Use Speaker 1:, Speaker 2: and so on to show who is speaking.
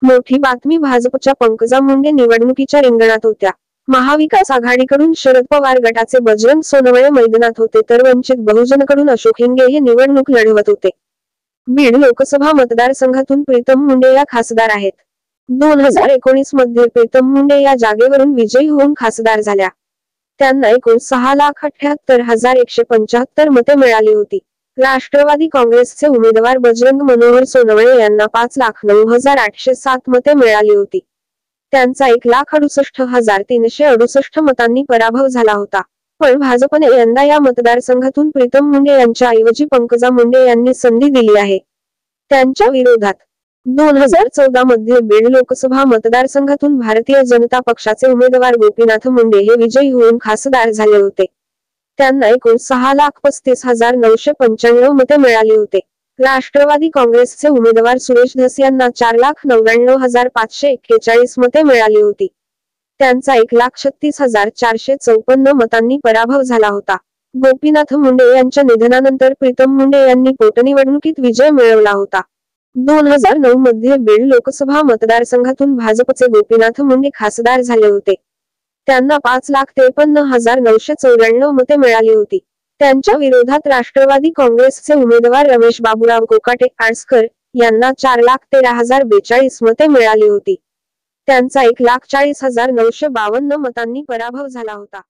Speaker 1: मोठी बातमी भाजपच्या पंकजा मुंडे निवडणुकीच्या रिंगणात होत्या। महाविकास आघाडीकडून शरद पवार गटाचे बजरंग सोनवणे मैदानात होते तर वंचित बहुजनकडून अशोक हिंगे हे निवडणूक लढवत होते। बीड लोकसभा मतदारसंघातून प्रीतम मुंडे या खासदार आहेत। 2019 मध्ये प्रीतम मुंडे या जागेवरून विजयी होऊन खासदार झाल्या। त्यांना एकूण 6,78,175 मते मिळाली होती। राष्ट्रवादी काँग्रेसचे उमेदवार बजरंग मनोहर सोनवणे यांना 5,09,807 मते मिळाली होती। त्यांचा 1,68,368 मतांनी पराभव झाला होता। पण भाजपने यंदा या मतदारसंघातून प्रीतम मुंडे यांच्या ऐवजी पंकजा मुंडे यांनी संधी दिली आहे। त्यांच्या विरोधात 2014 मध्ये बीड लोकसभा मतदारसंघातून भारतीय जनता पक्षाचे उमेदवार गोपीनाथ मुंडे हे विजयी होऊन खासदार झाले होते। त्यांना एकूण 6,35,995 मते मिळाली होते। राष्ट्रवादी काँग्रेसचे उमेदवार सुरेश धस यांना 4,99,541 मते मिळाली होती। त्यांचा 1,36,454 मतांनी पराभव झाला होता। गोपीनाथ मुंडे यांच्या निधनानंतर प्रीतम मुंडे यांनी पोटनिवडणुकीत विजय मिळवला होता। 2009 मध्ये बीड लोकसभा मतदारसंघातून भाजपचे गोपीनाथ मुंडे खासदार झाले होते। त्यांना 5,53,994 मते मिळाली होती। त्यांच्या विरोधात राष्ट्रवादी काँग्रेसचे उमेदवार रमेश बाबूराव कोकाटे आळसकर यांना 4,13,042 मते मिळाली होती। त्यांचा 1,40,952 मतांनी पराभव झाला होता।